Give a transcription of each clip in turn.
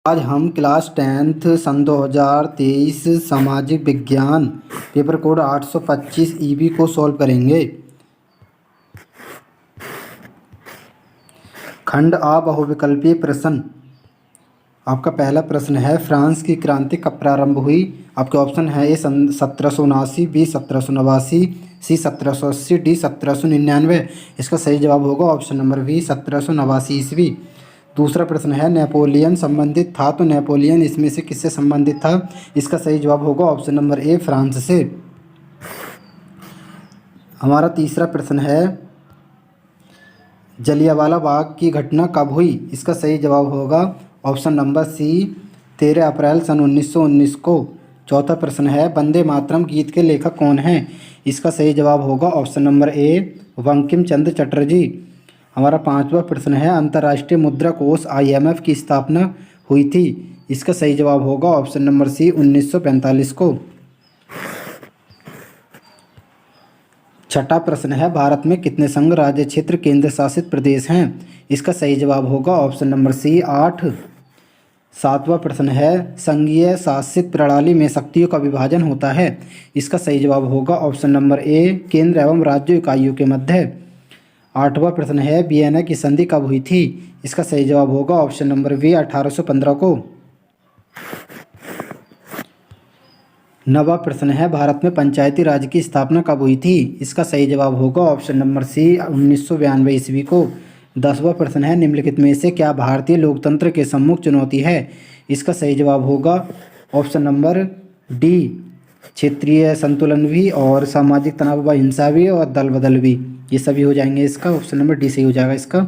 आज हम class 10th सन 2023 सामाजिक विज्ञान पेपर कोड 825 ईबी को सॉल्व करेंगे। खंड आ बहुविकल्पीय प्रश्न। आपका पहला प्रश्न है, फ्रांस की क्रांति कब प्रारंभ हुई? आपके ऑप्शन है ए 1779, बी 1789, सी 1780, डी 1799। इसका सही जवाब होगा ऑप्शन नंबर बी 1789 ईस्वी। दूसरा प्रश्न है, नेपोलियन संबंधित था तो नेपोलियन इसमें से किससे संबंधित था? इसका सही जवाब होगा ऑप्शन नंबर ए फ्रांस से। हमारा तीसरा प्रश्न है, जलियांवाला बाग की घटना कब हुई? इसका सही जवाब होगा ऑप्शन नंबर सी 13 अप्रैल सन 1919 को। चौथा प्रश्न है, वंदे मातरम गीत के लेखक कौन हैं? इसका सही जवाब होगा option number A Bankim Chandra Chatterjee. हमारा पांचवा प्रश्न है, अंतर्राष्ट्रीय मुद्रा कोष IMF की स्थापना हुई थी? इसका सही जवाब होगा ऑप्शन नंबर सी 1945 को। छठा प्रश्न है, भारत में कितने संघ राज्य क्षेत्र केंद्र शासित प्रदेश हैं? इसका सही जवाब होगा ऑप्शन नंबर सी 8। सातवां प्रश्न है, संघीय शासित प्रणाली में शक्तियों का विभाजन होता है? इसका सही जवाब होगा ऑप्शन नंबर ए केंद्र एवं राज्य इकाइयों के मध्य। आठवां प्रश्न है, वियना की संधि कब हुई थी? इसका सही जवाब होगा ऑप्शन नंबर बी 1815 को। नवा प्रश्न है, भारत में पंचायती राज की स्थापना कब हुई थी? इसका सही जवाब होगा ऑप्शन नंबर सी 1992 ईस्वी को। 10वां प्रश्न है, निम्नलिखित में से क्या भारतीय लोकतंत्र के सम्मुख चुनौती है? इसका सही जवाब होगा ऑप्शन नंबर डी क्षेत्रीय संतुलन भी और सामाजिक तनाव व हिंसा भी और दल बदल भी, ये सभी हो जाएंगे। इसका ऑप्शन नंबर डी सही हो जाएगा इसका।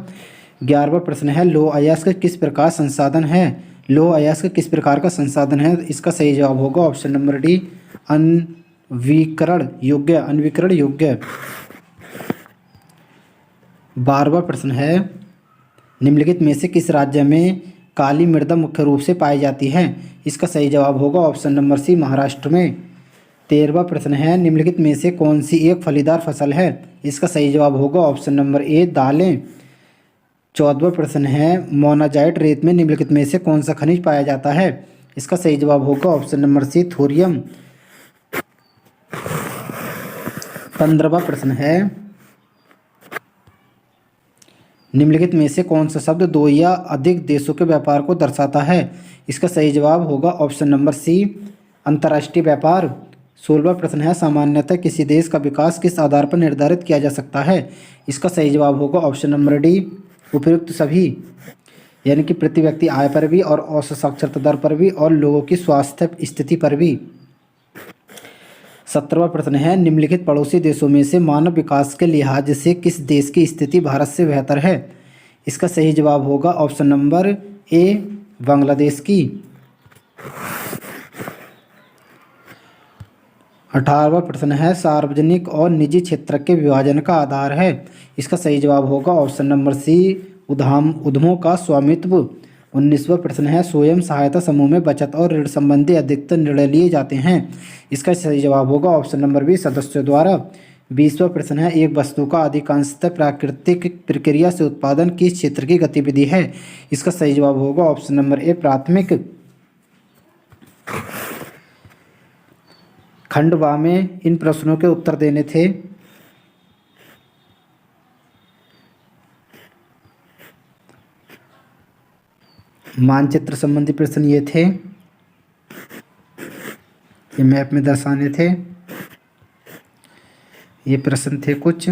11वां प्रश्न है, लौह अयस्क किस प्रकार संसाधन है? लौह अयस्क किस प्रकार का संसाधन है? इसका सही जवाब होगा ऑप्शन नंबर डी अनवीकरण योग्य। 12वां प्रश्न है, निम्नलिखित में से किस राज्य में काली मृदा मुख्य रूप से पाई जाती है? इसका सही जवाब होगा ऑप्शन नंबर सी महाराष्ट्र में। 13वां प्रश्न है, निम्नलिखित में से कौन सी एक फलीदार फसल है? इसका सही जवाब होगा ऑप्शन नंबर ए दालें। 14वां प्रश्न है, मोनाजाइट रेत में निम्नलिखित में से कौन सा खनिज पाया जाता है? इसका सही जवाब होगा ऑप्शन नंबर सी थोरियम। 15वां प्रश्न है, निम्नलिखित में से कौन सा शब्द दो या अधिक देशों के व्यापार को दर्शाता है? इसका सही जवाब होगा ऑप्शन नंबर सी अंतर्राष्ट्रीय व्यापार। 16वां प्रश्न है, सामान्यतः किसी देश का विकास किस आधार पर निर्धारित किया जा सकता है? इसका सही जवाब होगा ऑप्शन नंबर डी उपयुक्त सभी, यानी कि प्रति व्यक्ति आय पर भी और औसत साक्षरता दर पर भी और लोगों की स्वास्थ्य स्थिति पर भी। 17वां प्रश्न है, निम्नलिखित पड़ोसी देशों में से मानव विकास के लिहाज से किस देश की स्थिति भारत से बेहतर है? इसका सही जवाब होगा ऑप्शन नंबर ए बांग्लादेश की। 18वां प्रश्न है, सार्वजनिक और निजी क्षेत्र के विभाजन का आधार है? इसका सही जवाब होगा ऑप्शन नंबर सी उद्यमों का स्वामित्व। 19वां प्रश्न है, स्वयं सहायता समूह में बचत और ऋण संबंधी अधिकतर निर्णय लिए जाते हैं? इसका सही जवाब होगा ऑप्शन नंबर बी सदस्यों द्वारा। 20वां प्रश्न है, एक वस्तु का अधिकांशतः प्राकृतिक प्रक्रिया से उत्पादन किस क्षेत्र की गतिविधि है? इसका सही जवाब होगा ऑप्शन नंबर ए प्राथमिक। खंड वा में इन प्रश्नों के उत्तर देने थे। मानचित्र संबंधी प्रश्न ये थे, ये मैप में दर्शाने थे, ये प्रश्न थे कुछ।